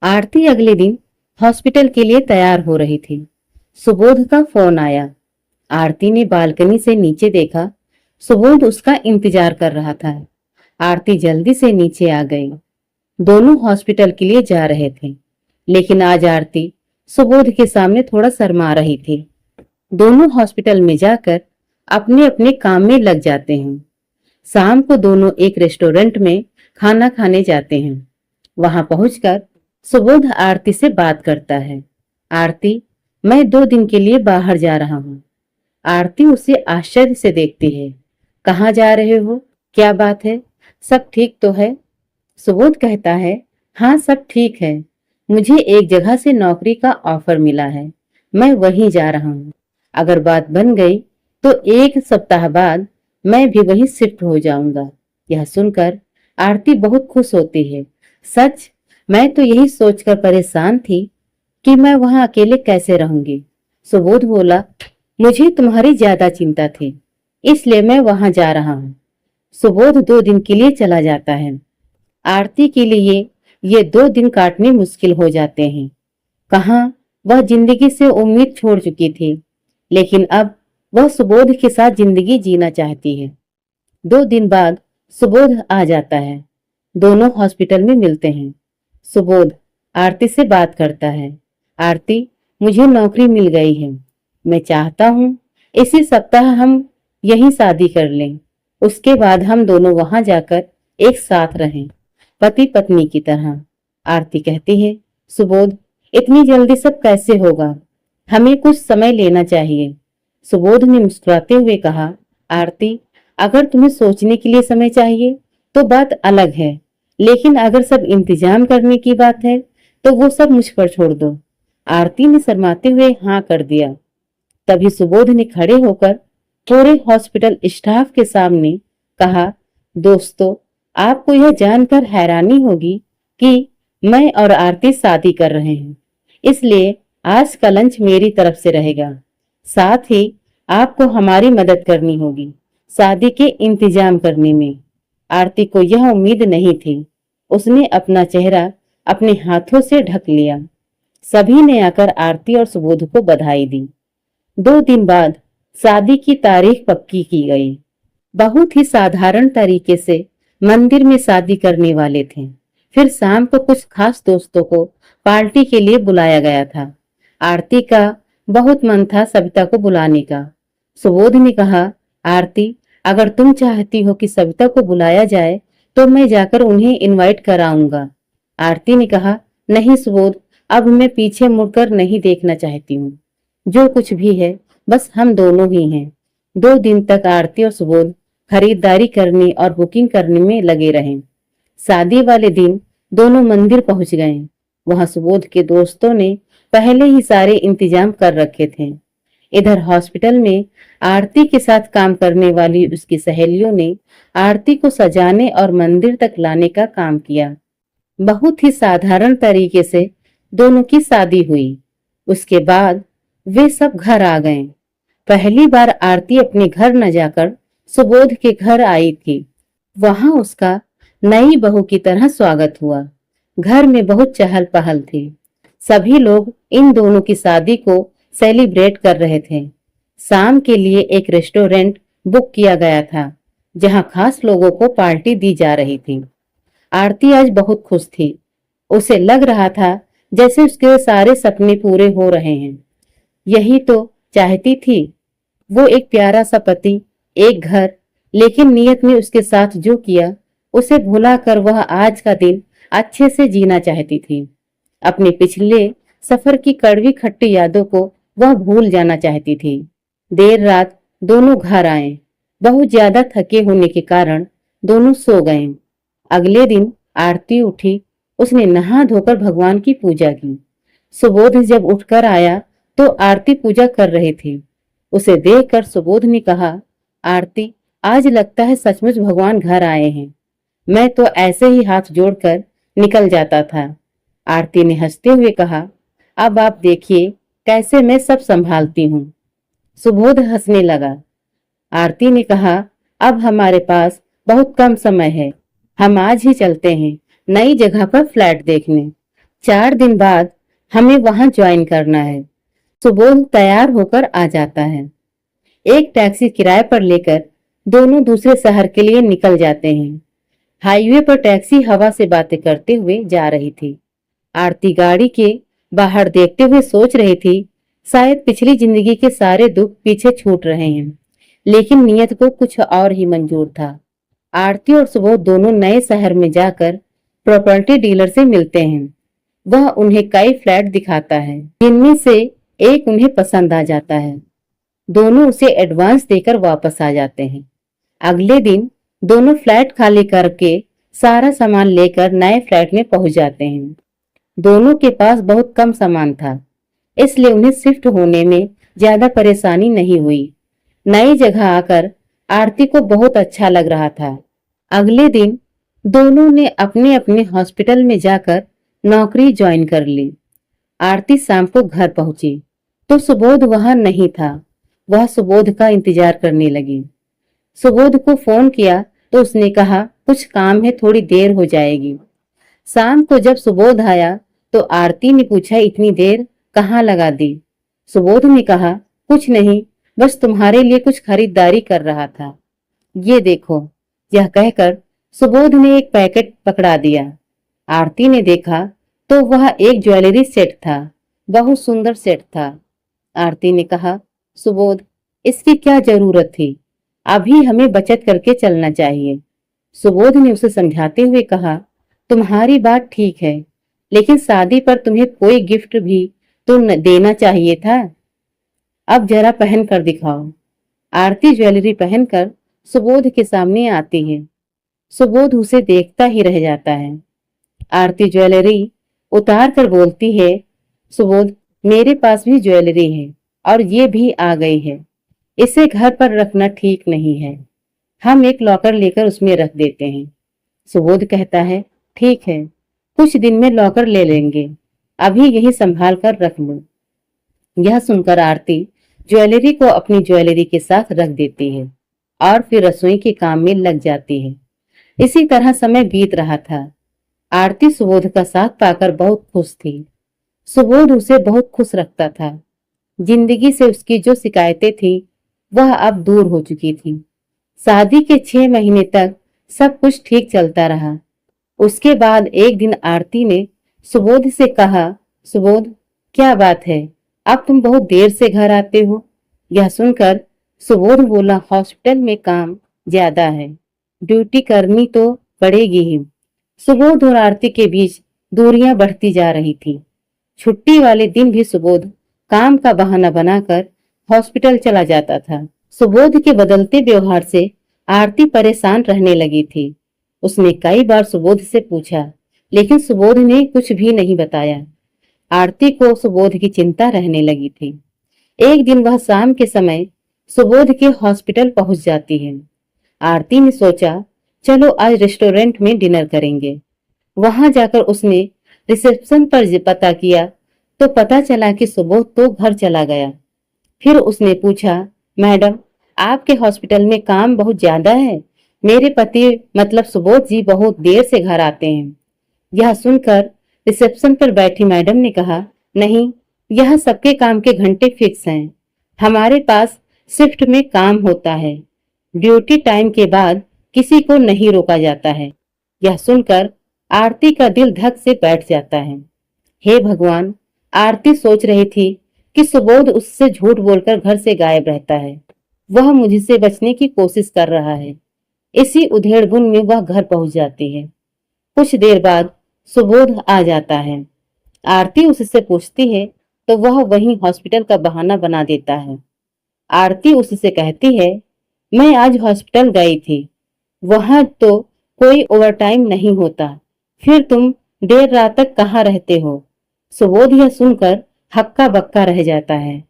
आरती अगले दिन हॉस्पिटल के लिए तैयार हो रही थी। सुबोध का फोन आया। आरती ने बालकनी से नीचे देखा। सुबोध उसका इंतजार कर रहा था। आरती जल्दी से नीचे आ गई। दोनों हॉस्पिटल के लिए जा रहे थे, लेकिन आज आरती सुबोध के सामने थोड़ा शर्मा रही थी। दोनों हॉस्पिटल में जाकर अपने अपने काम में लग जाते हैं। शाम को दोनों एक रेस्टोरेंट में खाना खाने जाते हैं। वहां पहुंचकर सुबोध आरती से बात करता है। आरती, मैं 2 दिन के लिए बाहर जा रहा हूँ। आरती उसे आश्चर्य से देखती है। कहाँ जा रहे हो? क्या बात है? सब ठीक तो है? सुबोध कहता है, हाँ सब ठीक है। मुझे एक जगह से नौकरी का ऑफर मिला है। मैं वहीं जा रहा हूँ। अगर बात बन गई तो 1 सप्ताह बाद मैं भी वहीं शिफ्ट हो जाऊंगा। यह सुनकर आरती बहुत खुश होती है। सच? मैं तो यही सोचकर परेशान थी कि मैं वहां अकेले कैसे रहूंगी। सुबोध बोला, मुझे तुम्हारी ज्यादा चिंता थी, इसलिए मैं वहां जा रहा हूँ। सुबोध 2 दिन के लिए चला जाता है। आरती के लिए ये 2 दिन काटने मुश्किल हो जाते हैं। कहाँ वह जिंदगी से उम्मीद छोड़ चुकी थी, लेकिन अब वह सुबोध के साथ जिंदगी जीना चाहती है। 2 दिन बाद सुबोध आ जाता है। दोनों हॉस्पिटल में मिलते हैं। सुबोध आरती से बात करता है। आरती, मुझे नौकरी मिल गई है। मैं चाहता हूँ इसी सप्ताह हम यहीं शादी कर लें। उसके बाद हम दोनों वहां जाकर एक साथ रहें, पति पत्नी की तरह। आरती कहती है, सुबोध, इतनी जल्दी सब कैसे होगा? हमें कुछ समय लेना चाहिए। सुबोध ने मुस्कुराते हुए कहा, आरती, अगर तुम्हें सोचने के लिए समय चाहिए तो बात अलग है, लेकिन अगर सब इंतजाम करने की बात है तो वो सब मुझ पर छोड़ दो। आरती ने शर्माते हुए हाँ कर दिया। तभी सुबोध ने खड़े होकर पूरे हॉस्पिटल स्टाफ के सामने कहा, दोस्तों, आपको यह जानकर हैरानी होगी कि मैं और आरती शादी कर रहे हैं, इसलिए आज का लंच मेरी तरफ से रहेगा। साथ ही आपको हमारी मदद करनी होगी शादी के इंतजाम करने में। आरती को यह उम्मीद नहीं थी। उसने अपना चेहरा अपने हाथों से ढक लिया। सभी ने आकर आरती और सुबोध को बधाई दी। 2 दिन बाद शादी की तारीख पक्की की गई। बहुत ही साधारण तरीके से मंदिर में शादी करने वाले थे। फिर शाम को कुछ खास दोस्तों को पार्टी के लिए बुलाया गया था। आरती का बहुत मन था सविता को बुलाने का। सुबोध ने कहा, आरती, अगर तुम चाहती हो कि सविता को बुलाया जाए तो मैं जाकर उन्हें इनवाइट कराऊंगा। आरती ने कहा, नहीं सुबोध, अब मैं पीछे मुड़कर नहीं देखना चाहती हूँ। जो कुछ भी है बस हम दोनों ही हैं। 2 दिन तक आरती और सुबोध खरीदारी करने और बुकिंग करने में लगे रहे। शादी वाले दिन दोनों मंदिर पहुंच गए। वहां सुबोध के दोस्तों ने पहले ही सारे इंतजाम कर रखे थे। इधर हॉस्पिटल में आरती के साथ काम करने वाली उसकी सहेलियों ने आरती को सजाने और मंदिर तक लाने का काम किया। बहुत ही साधारण तरीके से दोनों की शादी हुई। उसके बाद वे सब घर आ गए। पहली बार आरती अपने घर न जाकर सुबोध के घर आई थी। वहां उसका नई बहू की तरह स्वागत हुआ। घर में बहुत चहल पहल थी। सभी लोग इन दोनों की शादी को सेलिब्रेट कर रहे थे। शाम के लिए एक रेस्टोरेंट बुक किया गया था, जहां खास लोगों को पार्टी दी जा रही थी। आरती आज बहुत खुश थी। उसे लग रहा था जैसे उसके सारे सपने पूरे हो रहे हैं। यही तो चाहती थी वो, एक प्यारा सा पति, एक घर। लेकिन नियत ने उसके साथ जो किया उसे भुलाकर वह आज का दिन अच्छे से जीना चाहती थी। अपने पिछले सफर की कड़वी खट्टी यादों को वह भूल जाना चाहती थी। देर रात दोनों घर आए। बहुत ज्यादा थके होने के कारण दोनों सो गए। अगले दिन आरती उठी। उसने नहा धोकर भगवान की पूजा की। सुबोध जब उठकर आया तो आरती पूजा कर रही थी। उसे देखकर सुबोध ने कहा, आरती, आज लगता है सचमुच भगवान घर आए हैं। मैं तो ऐसे ही हाथ जोड़कर निकल जाता था। आरती ने हंसते हुए कहा, अब आप देखिए कैसे मैं सब संभालती हूँ। सुबोध हंसने लगा। आरती ने कहा, अब हमारे पास बहुत कम समय है। हम आज ही चलते हैं नई जगह पर फ्लैट देखने। 4 दिन बाद हमें वहां ज्वाइन करना है। सुबोध तैयार होकर आ जाता है। एक टैक्सी किराए पर लेकर दोनों दूसरे शहर के लिए निकल जाते हैं। हाईवे पर टैक्सी हवा से बातें करते हुए जा रही थी। आरती गाड़ी के बाहर देखते हुए सोच रही थी, शायद पिछली जिंदगी के सारे दुख पीछे छूट रहे हैं, लेकिन नियत को कुछ और ही मंजूर था। आरती और सुबोध दोनों नए शहर में जाकर प्रॉपर्टी डीलर से मिलते हैं। वह उन्हें कई फ्लैट दिखाता है, जिनमें से एक उन्हें पसंद आ जाता है। दोनों उसे एडवांस देकर वापस आ जाते हैं। अगले दिन दोनों फ्लैट खाली करके सारा सामान लेकर नए फ्लैट में पहुंच जाते हैं। दोनों के पास बहुत कम सामान था, इसलिए उन्हें शिफ्ट होने में ज्यादा परेशानी नहीं हुई। नई जगह आकर आरती को बहुत अच्छा लग रहा था। अगले दिन दोनों ने अपने अपने हॉस्पिटल में जाकर नौकरी ज्वाइन कर ली। आरती शाम को घर पहुंची तो सुबोध वहां नहीं था। वह सुबोध का इंतजार करने लगी। सुबोध को फोन किया तो उसने कहा, कुछ काम है, थोड़ी देर हो जाएगी। शाम को जब सुबोध आया तो आरती ने पूछा, इतनी देर कहाँ लगा दी? सुबोध ने कहा, कुछ नहीं, बस तुम्हारे लिए कुछ खरीदारी कर रहा था। ये देखो। यह कहकर सुबोध ने एक पैकेट पकड़ा दिया। आरती ने देखा तो वह एक ज्वेलरी सेट था। बहुत सुंदर सेट था। आरती ने कहा, सुबोध, इसकी क्या जरूरत थी? अभी हमें बचत करके चलना चाहिए। सुबोध ने उसे समझाते हुए कहा, तुम्हारी बात ठीक है, लेकिन शादी पर तुम्हें कोई गिफ्ट भी तो देना चाहिए था। अब जरा पहन कर दिखाओ। आरती ज्वेलरी पहनकर सुबोध के सामने आती है। सुबोध उसे देखता ही रह जाता है। आरती ज्वेलरी उतार कर बोलती है, सुबोध, मेरे पास भी ज्वेलरी है और ये भी आ गई है। इसे घर पर रखना ठीक नहीं है। हम एक लॉकर लेकर उसमें रख देते हैं। सुबोध कहता है, ठीक है, कुछ दिन में लॉकर ले लेंगे, अभी यही संभाल कर रख लो। यह सुनकर आरती ज्वेलरी को अपनी ज्वेलरी के साथ रख देती है और फिर रसोई के काम में लग जाती है। इसी तरह समय बीत रहा था। आरती सुबोध का साथ पाकर बहुत खुश थी। सुबोध उसे बहुत खुश रखता था। जिंदगी से उसकी जो शिकायतें थी वह अब दूर हो चुकी थी। शादी के 6 महीने तक सब कुछ ठीक चलता रहा। उसके बाद एक दिन आरती ने सुबोध से कहा, सुबोध, क्या बात है, अब तुम बहुत देर से घर आते हो? यह सुनकर सुबोध बोला, हॉस्पिटल में काम ज्यादा है, ड्यूटी करनी तो पड़ेगी ही। सुबोध और आरती के बीच दूरियां बढ़ती जा रही थी। छुट्टी वाले दिन भी सुबोध काम का बहाना बनाकर हॉस्पिटल चला जाता था। सुबोध के बदलते व्यवहार से आरती परेशान रहने लगी थी। उसने कई बार सुबोध से पूछा, लेकिन सुबोध ने कुछ भी नहीं बताया। आरती को सुबोध की चिंता रहने लगी थी। एक दिन वह शाम के समय सुबोध के हॉस्पिटल पहुंच जाती है। आरती ने सोचा, चलो आज रेस्टोरेंट में डिनर करेंगे। वहां जाकर उसने रिसेप्शन पर पता किया तो पता चला कि सुबोध तो घर चला गया। फिर उसने पूछा, मैडम, आपके हॉस्पिटल में काम बहुत ज्यादा है। मेरे पति मतलब सुबोध जी बहुत देर से घर आते हैं। यह सुनकर रिसेप्शन पर बैठी मैडम ने कहा, नहीं, यह सबके काम के घंटे फिक्स हैं। हमारे पास शिफ्ट में काम होता है। ड्यूटी टाइम के बाद किसी को नहीं रोका जाता है। यह सुनकर आरती का दिल धक से बैठ जाता है। हे भगवान, आरती सोच रही थी कि सुबोध उससे झूठ बोलकर घर से गायब रहता है। वह मुझसे बचने की कोशिश कर रहा है। इसी उधेड़-बुन में वह घर पहुंच जाती है। कुछ देर बाद सुबोध आ जाता है। आरती उससे पूछती है तो वह वहीं हॉस्पिटल का बहाना बना देता है। आरती उससे कहती है, मैं आज हॉस्पिटल गई थी, वहां तो कोई ओवरटाइम नहीं होता, फिर तुम देर रात तक कहाँ रहते हो? सुबोध यह सुनकर हक्का बक्का रह जाता है।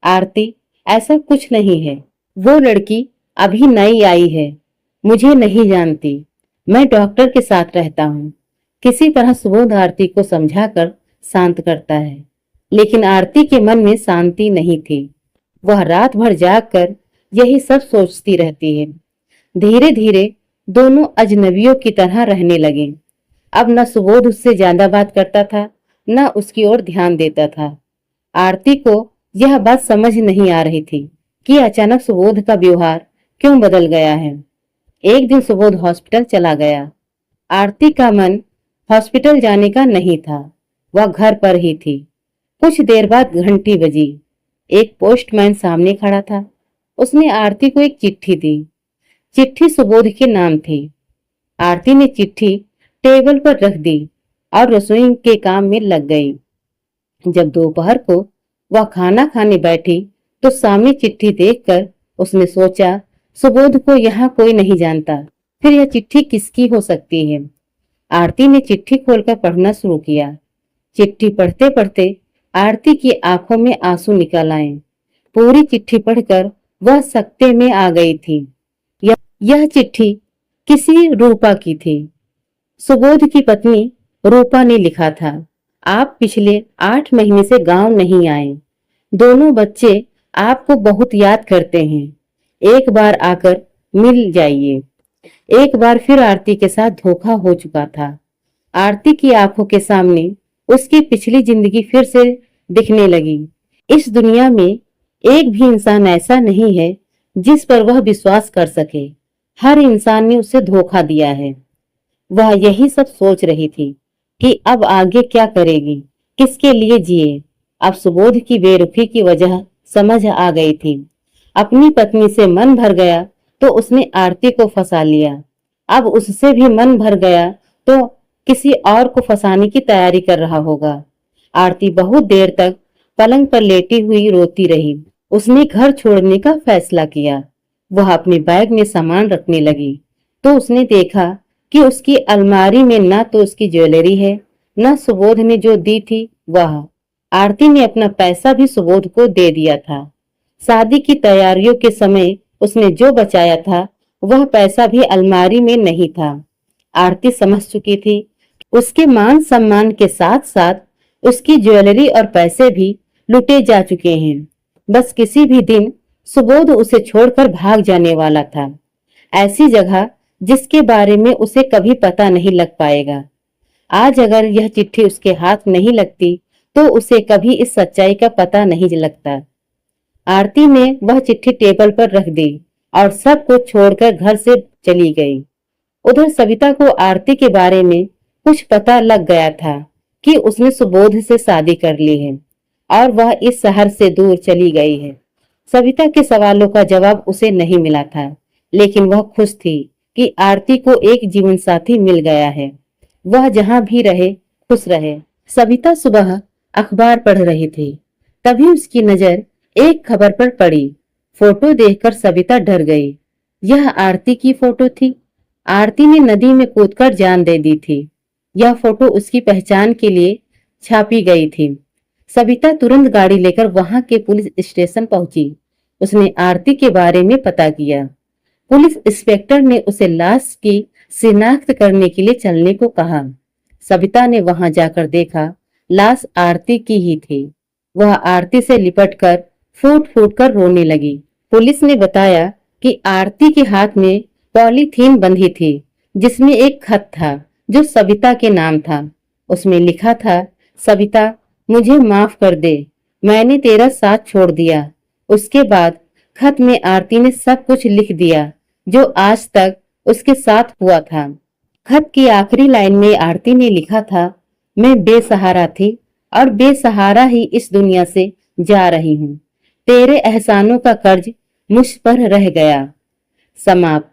आरती, ऐसा कुछ नहीं है, वो लड़की अभी नई आई है, मुझे नहीं जानती, मैं डॉक्टर के साथ रहता हूँ। किसी तरह सुबोध आरती को समझाकर शांत करता है, लेकिन आरती के मन में शांति नहीं थी। वह रात भर जागकर यही सब सोचती रहती है। धीरे धीरे दोनों अजनबियों की तरह रहने लगे। अब न सुबोध उससे ज्यादा बात करता था न उसकी ओर ध्यान देता था। आरती को यह बात समझ नहीं आ रही थी कि अचानक सुबोध का व्यवहार क्यों बदल गया है। एक दिन सुबोध हॉस्पिटल चला गया। आरती का मन हॉस्पिटल जाने का नहीं था, वह घर पर ही थी। कुछ देर बाद घंटी बजी। एक पोस्टमैन सामने खड़ा था। उसने आरती को एक चिट्ठी दी। चिट्ठी सुबोध के नाम थी। आरती ने चिट्ठी टेबल पर रख दी और रसोई के काम में लग गई। जब दोपहर को वह खाना खाने बैठी तो सामने चिट्ठी देखकर उसने सोचा, सुबोध को यहाँ कोई नहीं जानता, फिर यह चिट्ठी किसकी हो सकती है। आरती ने चिट्ठी खोलकर पढ़ना शुरू किया। चिट्ठी पढ़ते पढ़ते आरती की आंखों में आंसू निकल आए। पूरी चिट्ठी पढ़कर वह सकते में आ गई थी। यह चिट्ठी किसी रूपा की थी। सुबोध की पत्नी रूपा ने लिखा था, आप पिछले 8 महीने से गांव नहीं आए। दोनों बच्चे आपको बहुत याद करते हैं। एक बार आकर मिल जाइए। एक बार फिर आरती के साथ धोखा हो चुका था। आरती की आंखों के सामने उसकी पिछली जिंदगी फिर से दिखने लगी। इस दुनिया में एक भी इंसान ऐसा नहीं है जिस पर वह विश्वास कर सके। हर इंसान ने उसे धोखा दिया है। वह यही सब सोच रही थी कि अब आगे क्या करेगी, किसके लिए जिए। अब सुबोध की बेरुखी की वजह समझ आ गई थी। अपनी पत्नी से मन भर गया तो उसने आरती को फंसा लिया। अब उससे भी मन भर गया तो किसी और को फंसाने की तैयारी कर रहा होगा। आरती बहुत देर तक पलंग पर लेटी हुई रोती रही। उसने घर छोड़ने का फैसला किया। वह अपने बैग में सामान रखने लगी तो उसने देखा कि उसकी अलमारी में न तो उसकी ज्वेलरी है, न सुबोध ने जो दी थी वह। आरती ने अपना पैसा भी सुबोध को दे दिया था। शादी की तैयारियों के समय उसने जो बचाया था वह पैसा भी अलमारी में नहीं था। आरती समझ चुकी थी उसके मान सम्मान के साथ साथ उसकी ज्वेलरी और पैसे भी लुटे जा चुके हैं। बस किसी भी दिन सुबोध उसे छोड़कर भाग जाने वाला था, ऐसी जगह जिसके बारे में उसे कभी पता नहीं लग पाएगा। आज अगर यह चिट्ठी उसके हाथ नहीं लगती तो उसे कभी इस सच्चाई का पता नहीं लगता। आरती ने वह चिट्ठी टेबल पर रख दी और सब कुछ छोड़कर घर से चली गई। उधर सविता को आरती के बारे में कुछ पता लग गया था कि उसने सुबोध से शादी कर ली है और वह इस शहर से दूर चली गई है। सविता के सवालों का जवाब उसे नहीं मिला था, लेकिन वह खुश थी कि आरती को एक जीवन साथी मिल गया है। वह जहां भी रहे खुश रहे। सविता सुबह अखबार पढ़ रही थी, तभी उसकी नजर एक खबर पर पड़ी। फोटो देखकर सविता डर गई। यह आरती की फोटो थी। आरती ने नदी में कूदकर जान दे दी थी। यह फोटो उसकी पहचान के लिए छापी गई थी। सविता तुरंत गाड़ी लेकर वहां के पुलिस स्टेशन पहुंची। उसने आरती के बारे में पता किया। पुलिस इंस्पेक्टर ने उसे लाश की शिनाख्त करने के लिए चलने को कहा। सविता ने वहां जाकर देखा, लाश आरती की ही थी। वह आरती से लिपटकर फूट फूट कर रोने लगी। पुलिस ने बताया कि आरती के हाथ में पॉलीथीन बंधी थी, जिसमें एक खत था जो सविता के नाम था। उसमें लिखा था, सविता मुझे माफ कर दे, मैंने तेरा साथ छोड़ दिया। उसके बाद खत में आरती ने सब कुछ लिख दिया जो आज तक उसके साथ हुआ था। खत की आखिरी लाइन में आरती ने लिखा था, मैं बेसहारा थी और बेसहारा ही इस दुनिया से जा रही हूँ। तेरे एहसानों का कर्ज मुझ पर रह गया। समाप्त।